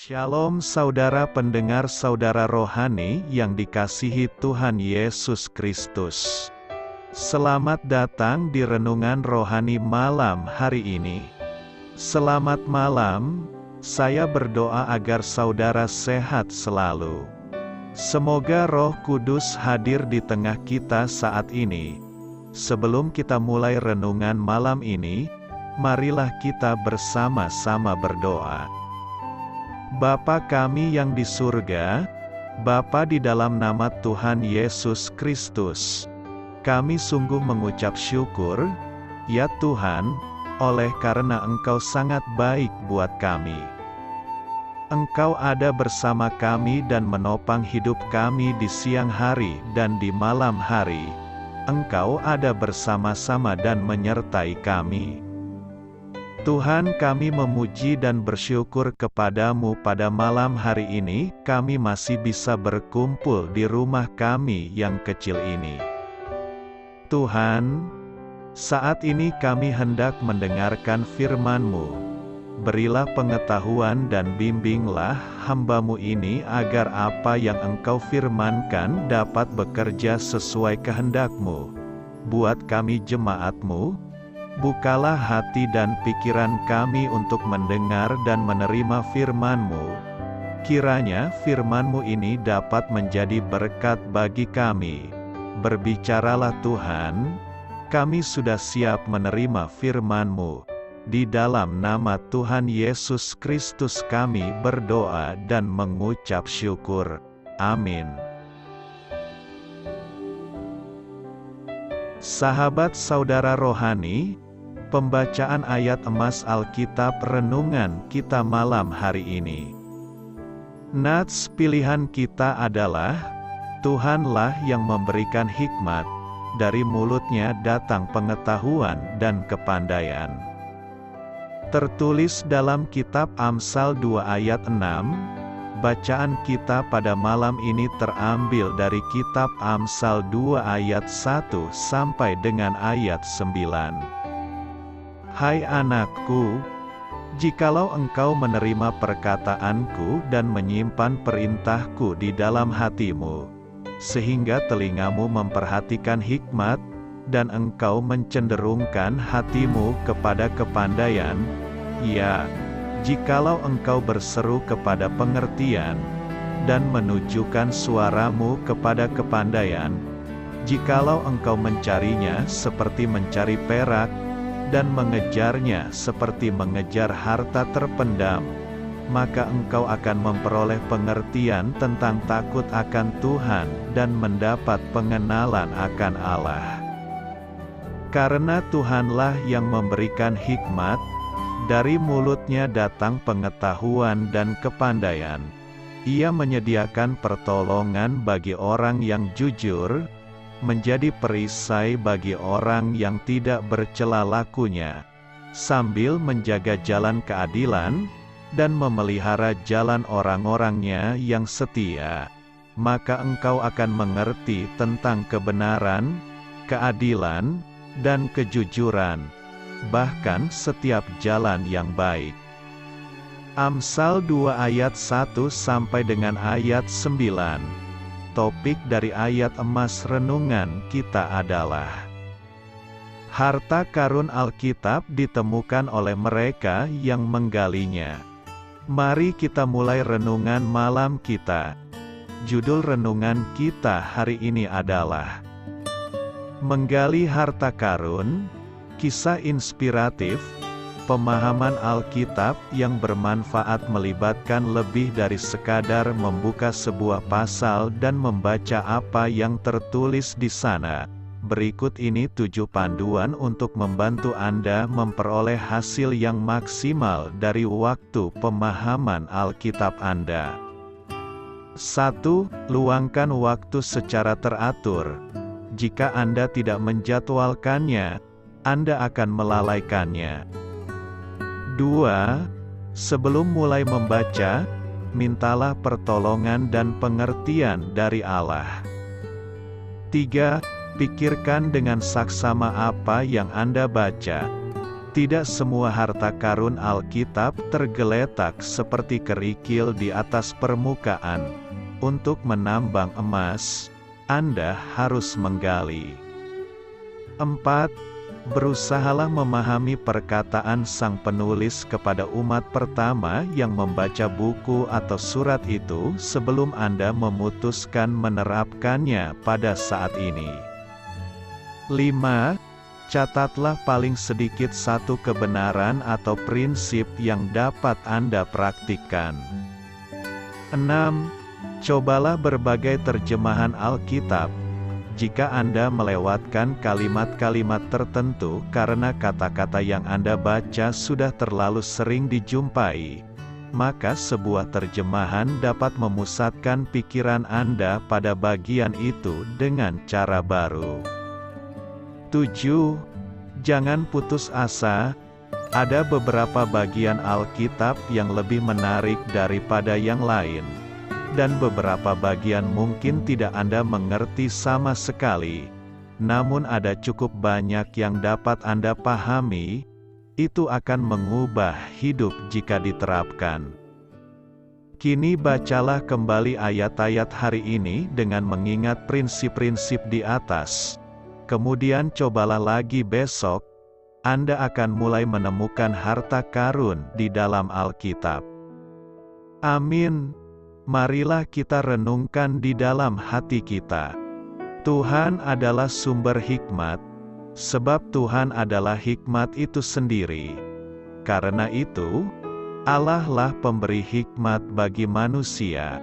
Shalom saudara pendengar saudara rohani yang dikasihi Tuhan Yesus Kristus. Selamat datang di renungan rohani malam hari ini. Selamat malam, saya berdoa agar saudara sehat selalu. Semoga Roh Kudus hadir di tengah kita saat ini. Sebelum kita mulai renungan malam ini, marilah kita bersama-sama berdoa. Bapa kami yang di surga, Bapa di dalam nama Tuhan Yesus Kristus, kami sungguh mengucap syukur, ya Tuhan, oleh karena Engkau sangat baik buat kami. Engkau ada bersama kami dan menopang hidup kami di siang hari dan di malam hari. Engkau ada bersama-sama dan menyertai kami. Tuhan, kami memuji dan bersyukur kepadamu pada malam hari ini, kami masih bisa berkumpul di rumah kami yang kecil ini. Tuhan, saat ini kami hendak mendengarkan firman-Mu. Berilah pengetahuan dan bimbinglah hamba-Mu ini agar apa yang Engkau firmankan dapat bekerja sesuai kehendak-Mu. Buat kami jemaat-Mu, bukalah hati dan pikiran kami untuk mendengar dan menerima firman-Mu. Kiranya firman-Mu ini dapat menjadi berkat bagi kami. Berbicaralah Tuhan, kami sudah siap menerima firman-Mu. Di dalam nama Tuhan Yesus Kristus kami berdoa dan mengucap syukur. Amin. Sahabat saudara rohani, pembacaan ayat emas Alkitab renungan kita malam hari ini. Nats pilihan kita adalah, Tuhanlah yang memberikan hikmat, dari mulutnya datang pengetahuan dan kepandaian. Tertulis dalam kitab Amsal 2 ayat 6, bacaan kita pada malam ini terambil dari kitab Amsal 2 ayat 1 sampai dengan ayat 9. Hai anakku, jikalau engkau menerima perkataanku dan menyimpan perintahku di dalam hatimu, sehingga telingamu memperhatikan hikmat, dan engkau mencenderungkan hatimu kepada kepandaian, ya, jikalau engkau berseru kepada pengertian, dan menunjukkan suaramu kepada kepandaian, jikalau engkau mencarinya seperti mencari perak, dan mengejarnya seperti mengejar harta terpendam, maka engkau akan memperoleh pengertian tentang takut akan Tuhan dan mendapat pengenalan akan Allah. Karena Tuhanlah yang memberikan hikmat, dari mulutnya datang pengetahuan dan kepandaian. Ia menyediakan pertolongan bagi orang yang jujur, menjadi perisai bagi orang yang tidak bercela lakunya, sambil menjaga jalan keadilan, dan memelihara jalan orang-orangnya yang setia. Maka engkau akan mengerti tentang kebenaran, keadilan, dan kejujuran, bahkan setiap jalan yang baik. Amsal 2 ayat 1 sampai dengan ayat 9. Topik dari ayat emas renungan kita adalah, harta karun Alkitab ditemukan oleh mereka yang menggalinya. Mari kita mulai renungan malam kita. Judul renungan kita hari ini adalah Menggali Harta Karun, kisah inspiratif, pemahaman Alkitab yang bermanfaat melibatkan lebih dari sekadar membuka sebuah pasal dan membaca apa yang tertulis di sana. Berikut ini 7 panduan untuk membantu Anda memperoleh hasil yang maksimal dari waktu pemahaman Alkitab Anda. 1. Luangkan waktu secara teratur. Jika Anda tidak menjadwalkannya, Anda akan melalaikannya. 2. Sebelum mulai membaca, mintalah pertolongan dan pengertian dari Allah. 3. Pikirkan dengan saksama apa yang Anda baca. Tidak semua harta karun Alkitab tergeletak seperti kerikil di atas permukaan. Untuk menambang emas, Anda harus menggali. 4. Berusahalah memahami perkataan sang penulis kepada umat pertama yang membaca buku atau surat itu sebelum Anda memutuskan menerapkannya pada saat ini. 5. Catatlah paling sedikit satu kebenaran atau prinsip yang dapat Anda praktikkan. 6. Cobalah berbagai terjemahan Alkitab. Jika Anda melewatkan kalimat-kalimat tertentu karena kata-kata yang Anda baca sudah terlalu sering dijumpai, maka sebuah terjemahan dapat memusatkan pikiran Anda pada bagian itu dengan cara baru. 7. Jangan putus asa. Ada beberapa bagian Alkitab yang lebih menarik daripada yang lain. Dan beberapa bagian mungkin tidak Anda mengerti sama sekali. Namun ada cukup banyak yang dapat Anda pahami. Itu akan mengubah hidup jika diterapkan. Kini bacalah kembali ayat-ayat hari ini dengan mengingat prinsip-prinsip di atas. Kemudian cobalah lagi besok, Anda akan mulai menemukan harta karun di dalam Alkitab. Amin. Marilah kita renungkan di dalam hati kita. Tuhan adalah sumber hikmat, sebab Tuhan adalah hikmat itu sendiri. Karena itu, Allah lah pemberi hikmat bagi manusia.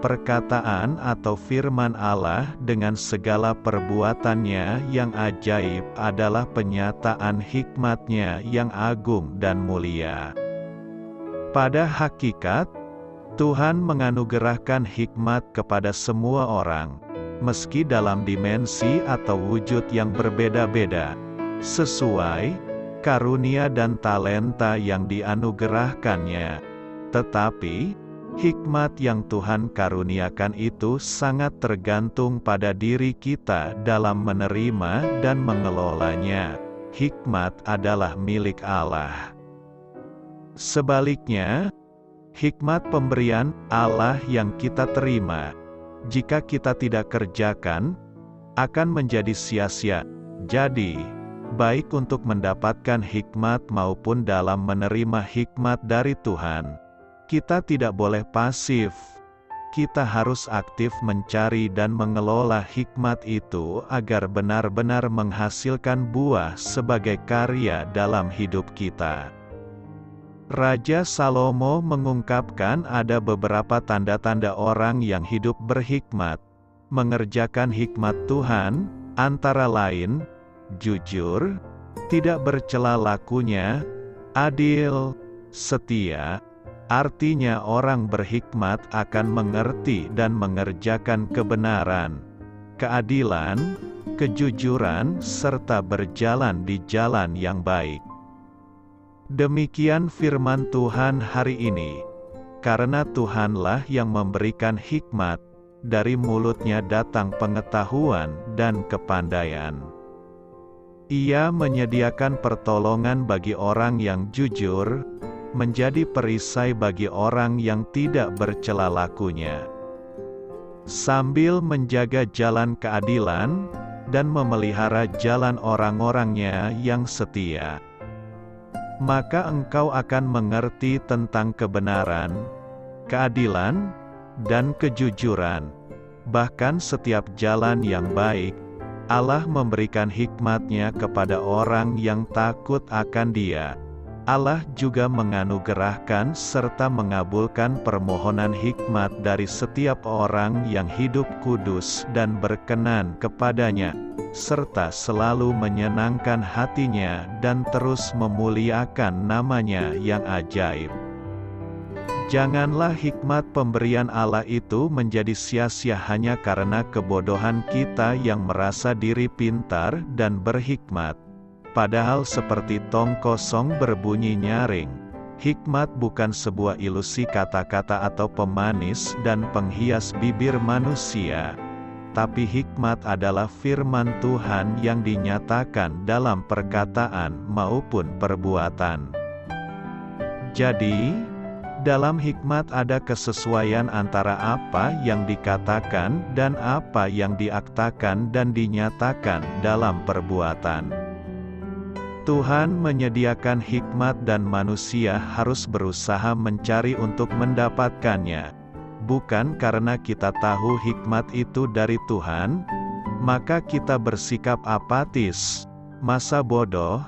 Perkataan atau firman Allah dengan segala perbuatannya yang ajaib adalah penyataan hikmat-Nya yang agung dan mulia. Pada hakikat, Tuhan menganugerahkan hikmat kepada semua orang, meski dalam dimensi atau wujud yang berbeda-beda, sesuai karunia dan talenta yang dianugerahkannya. Tetapi, hikmat yang Tuhan karuniakan itu sangat tergantung pada diri kita dalam menerima dan mengelolanya. Hikmat adalah milik Allah. Sebaliknya, hikmat pemberian Allah yang kita terima, jika kita tidak kerjakan, akan menjadi sia-sia. Jadi, baik untuk mendapatkan hikmat maupun dalam menerima hikmat dari Tuhan, kita tidak boleh pasif. Kita harus aktif mencari dan mengelola hikmat itu agar benar-benar menghasilkan buah sebagai karya dalam hidup kita. Raja Salomo mengungkapkan ada beberapa tanda-tanda orang yang hidup berhikmat, mengerjakan hikmat Tuhan, antara lain, jujur, tidak bercela lakunya, adil, setia. Artinya orang berhikmat akan mengerti dan mengerjakan kebenaran, keadilan, kejujuran, serta berjalan di jalan yang baik. Demikian firman Tuhan hari ini. Karena Tuhanlah yang memberikan hikmat, dari mulut-Nya datang pengetahuan dan kepandaian. Ia menyediakan pertolongan bagi orang yang jujur, menjadi perisai bagi orang yang tidak bercela lakunya, sambil menjaga jalan keadilan, dan memelihara jalan orang-orangnya yang setia. Maka engkau akan mengerti tentang kebenaran, keadilan, dan kejujuran. Bahkan setiap jalan yang baik, Allah memberikan hikmat-Nya kepada orang yang takut akan Dia. Allah juga menganugerahkan serta mengabulkan permohonan hikmat dari setiap orang yang hidup kudus dan berkenan kepada-Nya, serta selalu menyenangkan hati-Nya dan terus memuliakan nama-Nya yang ajaib. Janganlah hikmat pemberian Allah itu menjadi sia-sia hanya karena kebodohan kita yang merasa diri pintar dan berhikmat. Padahal seperti tong kosong berbunyi nyaring, hikmat bukan sebuah ilusi kata-kata atau pemanis dan penghias bibir manusia. tetapi hikmat adalah firman Tuhan yang dinyatakan dalam perkataan maupun perbuatan. Jadi, dalam hikmat ada kesesuaian antara apa yang dikatakan dan apa yang diaktakan dan dinyatakan dalam perbuatan. Tuhan menyediakan hikmat dan manusia harus berusaha mencari untuk mendapatkannya. Bukan karena kita tahu hikmat itu dari Tuhan, maka kita bersikap apatis, masa bodoh,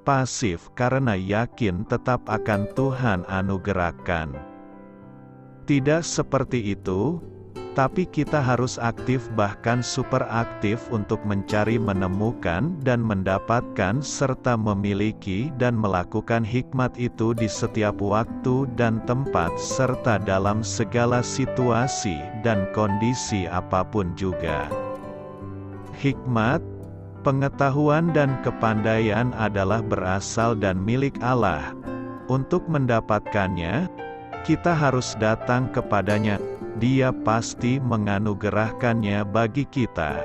pasif karena yakin tetap akan Tuhan anugerahkan. Tidak seperti itu, tapi kita harus aktif bahkan super aktif untuk mencari, menemukan dan mendapatkan serta memiliki dan melakukan hikmat itu di setiap waktu dan tempat serta dalam segala situasi dan kondisi apapun juga. Hikmat, pengetahuan dan kepandaian adalah berasal dan milik Allah. Untuk mendapatkannya, kita harus datang kepadanya. Dia pasti menganugerahkannya bagi kita,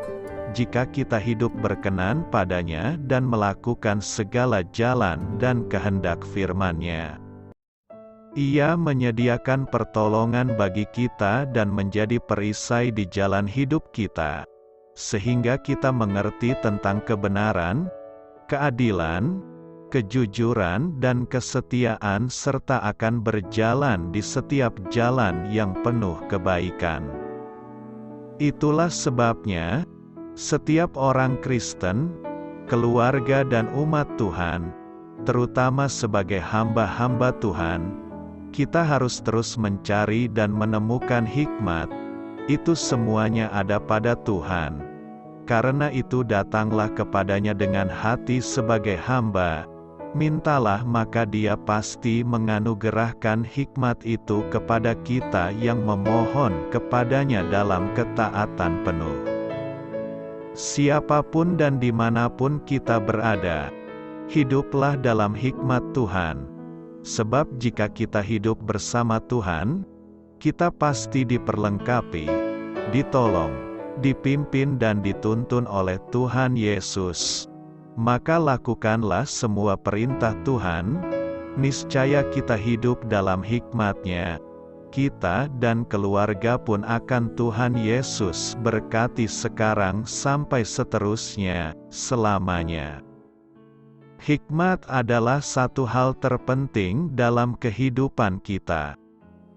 jika kita hidup berkenan padanya dan melakukan segala jalan dan kehendak firman-Nya. Ia menyediakan pertolongan bagi kita dan menjadi perisai di jalan hidup kita, sehingga kita mengerti tentang kebenaran, keadilan, kejujuran dan kesetiaan serta akan berjalan di setiap jalan yang penuh kebaikan. Itulah sebabnya, setiap orang Kristen, keluarga dan umat Tuhan, terutama sebagai hamba-hamba Tuhan, kita harus terus mencari dan menemukan hikmat. Itu semuanya ada pada Tuhan. Karena itu datanglah kepadanya dengan hati sebagai hamba, mintalah maka Dia pasti menganugerahkan hikmat itu kepada kita yang memohon kepadanya dalam ketaatan penuh. Siapapun dan dimanapun kita berada, hiduplah dalam hikmat Tuhan. Sebab jika kita hidup bersama Tuhan, kita pasti diperlengkapi, ditolong, dipimpin dan dituntun oleh Tuhan Yesus. Maka lakukanlah semua perintah Tuhan, niscaya kita hidup dalam hikmat-Nya. Kita dan keluarga pun akan Tuhan Yesus berkati sekarang sampai seterusnya, selamanya. Hikmat adalah satu hal terpenting dalam kehidupan kita.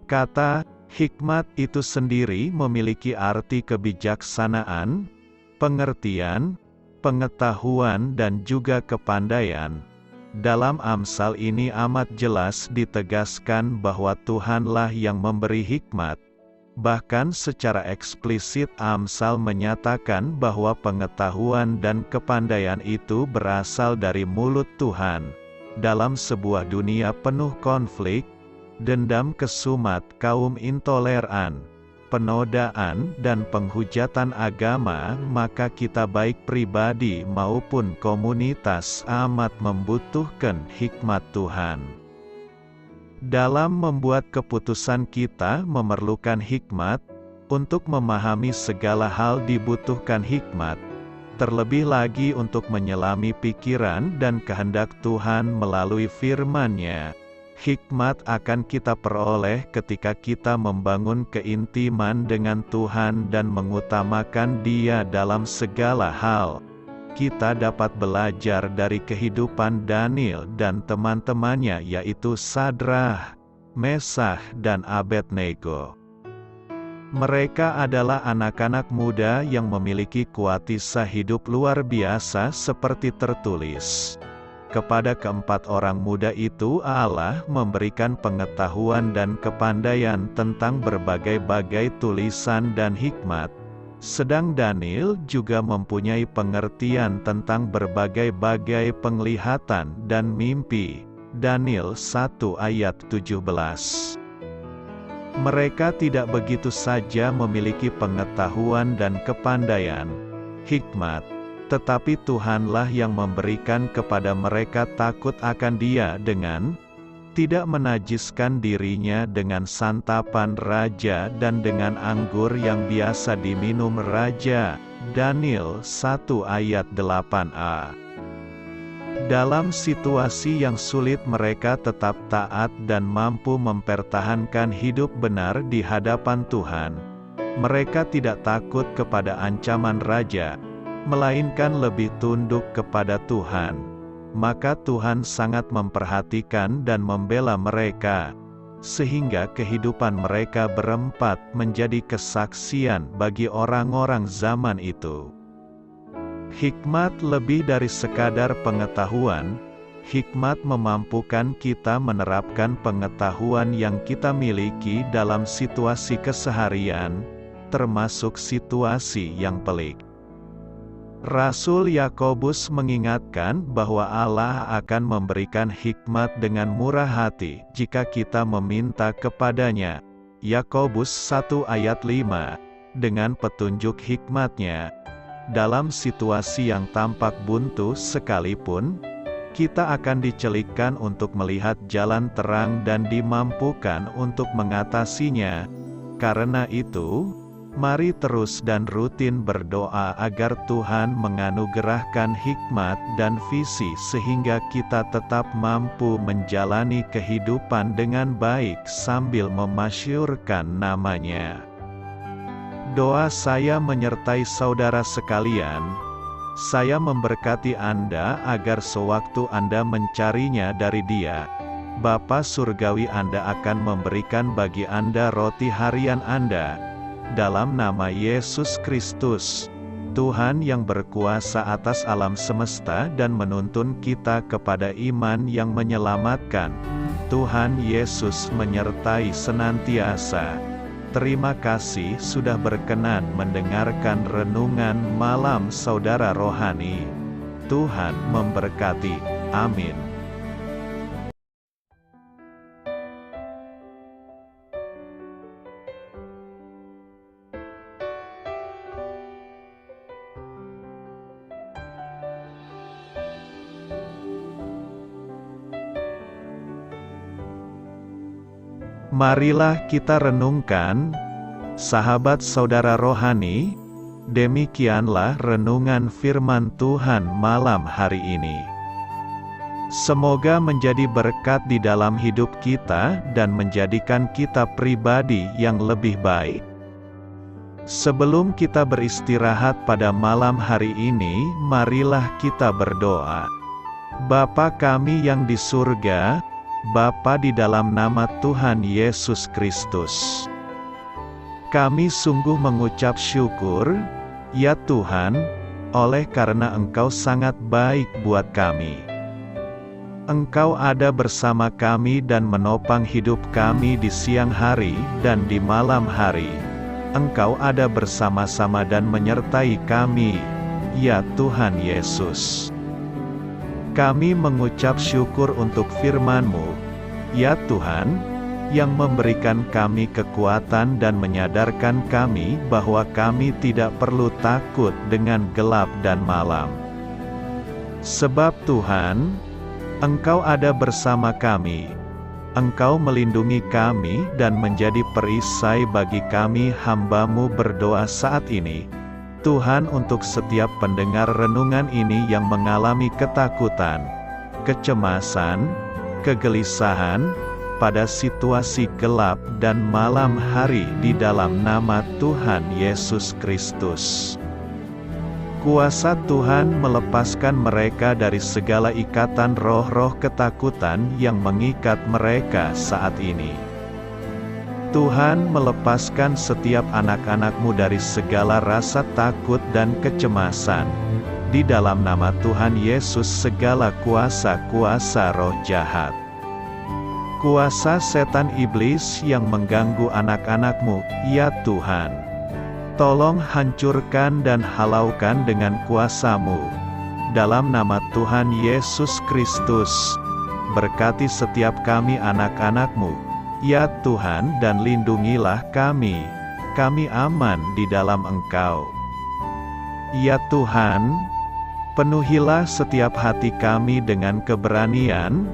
Kata hikmat itu sendiri memiliki arti kebijaksanaan, pengertian, pengetahuan dan juga kepandaian. Dalam Amsal ini amat jelas ditegaskan bahwa Tuhanlah yang memberi hikmat. Bahkan secara eksplisit Amsal menyatakan bahwa pengetahuan dan kepandaian itu berasal dari mulut Tuhan. Dalam sebuah dunia penuh konflik, dendam kesumat kaum intoleran, penodaan dan penghujatan agama, maka kita baik pribadi maupun komunitas amat membutuhkan hikmat Tuhan. Dalam membuat keputusan kita memerlukan hikmat, untuk memahami segala hal dibutuhkan hikmat, terlebih lagi untuk menyelami pikiran dan kehendak Tuhan melalui firman-Nya. Hikmat akan kita peroleh ketika kita membangun keintiman dengan Tuhan dan mengutamakan Dia dalam segala hal. Kita dapat belajar dari kehidupan Daniel dan teman-temannya, yaitu Sadrah, Mesakh dan Abednego. Mereka adalah anak-anak muda yang memiliki kuatisa hidup luar biasa seperti tertulis. Kepada keempat orang muda itu Allah memberikan pengetahuan dan kepandaian tentang berbagai-bagai tulisan dan hikmat. Sedang Daniel juga mempunyai pengertian tentang berbagai-bagai penglihatan dan mimpi. Daniel 1 ayat 17. Mereka tidak begitu saja memiliki pengetahuan dan kepandaian, hikmat, tetapi Tuhanlah yang memberikan kepada mereka takut akan Dia dengan tidak menajiskan dirinya dengan santapan raja dan dengan anggur yang biasa diminum raja. Daniel 1 ayat 8a. Dalam situasi yang sulit mereka tetap taat dan mampu mempertahankan hidup benar di hadapan Tuhan. Mereka tidak takut kepada ancaman raja, melainkan lebih tunduk kepada Tuhan. Maka Tuhan sangat memperhatikan dan membela mereka, sehingga kehidupan mereka berempat menjadi kesaksian bagi orang-orang zaman itu. Hikmat lebih dari sekadar pengetahuan. Hikmat memampukan kita menerapkan pengetahuan yang kita miliki dalam situasi keseharian, termasuk situasi yang pelik. Rasul Yakobus mengingatkan bahwa Allah akan memberikan hikmat dengan murah hati jika kita meminta kepadanya. Yakobus 1 ayat 5. Dengan petunjuk hikmatnya, dalam situasi yang tampak buntu sekalipun, kita akan dicelikkan untuk melihat jalan terang dan dimampukan untuk mengatasinya. Karena itu, mari terus dan rutin berdoa agar Tuhan menganugerahkan hikmat dan visi sehingga kita tetap mampu menjalani kehidupan dengan baik sambil memasyurkan nama-Nya. Doa saya menyertai saudara sekalian. Saya memberkati Anda agar sewaktu Anda mencarinya dari Dia, Bapa Surgawi Anda akan memberikan bagi Anda roti harian Anda. Dalam nama Yesus Kristus, Tuhan yang berkuasa atas alam semesta dan menuntun kita kepada iman yang menyelamatkan, Tuhan Yesus menyertai senantiasa. Terima kasih sudah berkenan mendengarkan renungan malam saudara rohani. Tuhan memberkati. Amin. Marilah kita renungkan, sahabat saudara rohani, demikianlah renungan firman Tuhan malam hari ini. Semoga menjadi berkat di dalam hidup kita dan menjadikan kita pribadi yang lebih baik. Sebelum kita beristirahat pada malam hari ini, marilah kita berdoa. Bapa kami yang di surga, Bapa di dalam nama Tuhan Yesus Kristus, kami sungguh mengucap syukur, ya Tuhan, oleh karena Engkau sangat baik buat kami. Engkau ada bersama kami dan menopang hidup kami di siang hari dan di malam hari. Engkau ada bersama-sama dan menyertai kami, ya Tuhan Yesus. Kami mengucap syukur untuk firman-Mu, ya Tuhan, yang memberikan kami kekuatan dan menyadarkan kami bahwa kami tidak perlu takut dengan gelap dan malam. Sebab Tuhan, Engkau ada bersama kami. Engkau melindungi kami dan menjadi perisai bagi kami hamba-Mu berdoa saat ini. Tuhan, untuk setiap pendengar renungan ini yang mengalami ketakutan, kecemasan, kegelisahan, pada situasi gelap dan malam hari di dalam nama Tuhan Yesus Kristus. Kuasa Tuhan melepaskan mereka dari segala ikatan roh-roh ketakutan yang mengikat mereka saat ini. Tuhan melepaskan setiap anak-anak-Mu dari segala rasa takut dan kecemasan. Di dalam nama Tuhan Yesus segala kuasa-kuasa roh jahat, kuasa setan iblis yang mengganggu anak-anak-Mu, ya Tuhan, tolong hancurkan dan halaukan dengan kuasa-Mu. Dalam nama Tuhan Yesus Kristus, berkati setiap kami anak-anak-Mu, ya Tuhan, dan lindungilah kami. Kami aman di dalam Engkau. Ya Tuhan, penuhilah setiap hati kami dengan keberanian,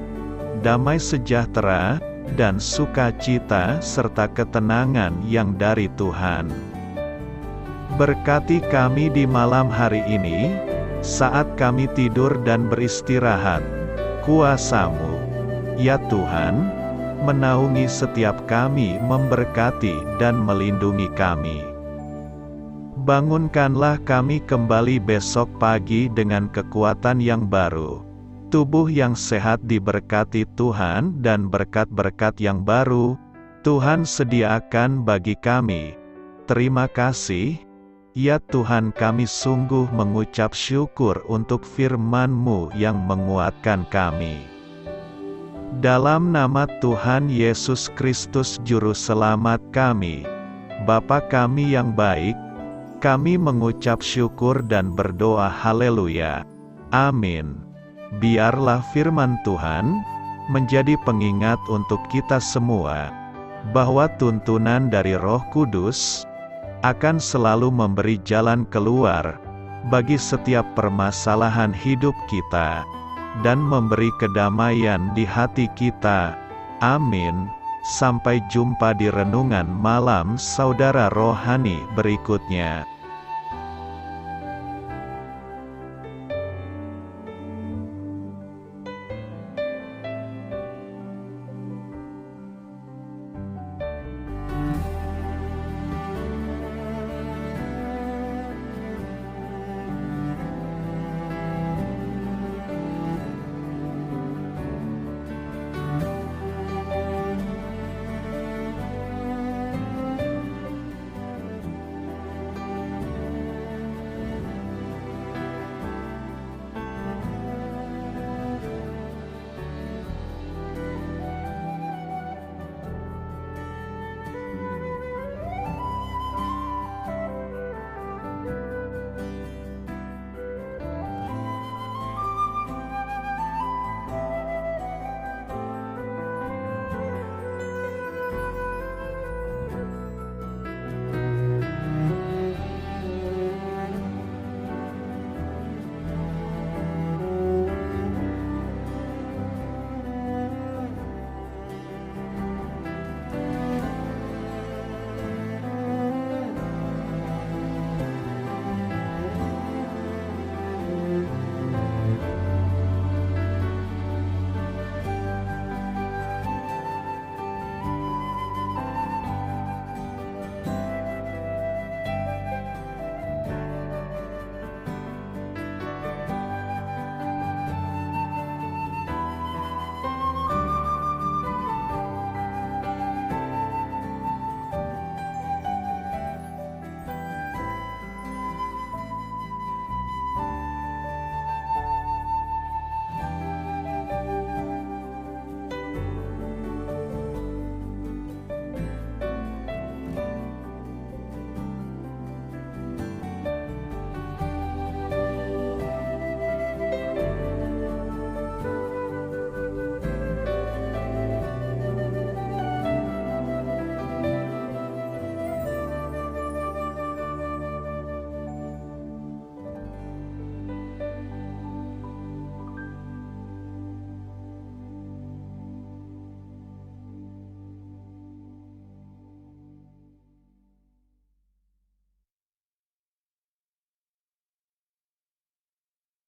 damai sejahtera, dan sukacita serta ketenangan yang dari Tuhan. Berkati kami di malam hari ini, saat kami tidur dan beristirahat. Kuasa-Mu, ya Tuhan, menaungi setiap kami, memberkati dan melindungi kami. Bangunkanlah kami kembali besok pagi dengan kekuatan yang baru. Tubuh yang sehat diberkati Tuhan, dan berkat-berkat yang baru Tuhan sediakan bagi kami. Terima kasih, ya Tuhan, kami sungguh mengucap syukur untuk firman-Mu yang menguatkan kami. Dalam nama Tuhan Yesus Kristus Juru Selamat kami, Bapa kami yang baik, kami mengucap syukur dan berdoa haleluya. Amin. Biarlah firman Tuhan menjadi pengingat untuk kita semua, bahwa tuntunan dari Roh Kudus akan selalu memberi jalan keluar bagi setiap permasalahan hidup kita, dan memberi kedamaian di hati kita. Amin. Sampai jumpa di renungan malam saudara rohani berikutnya.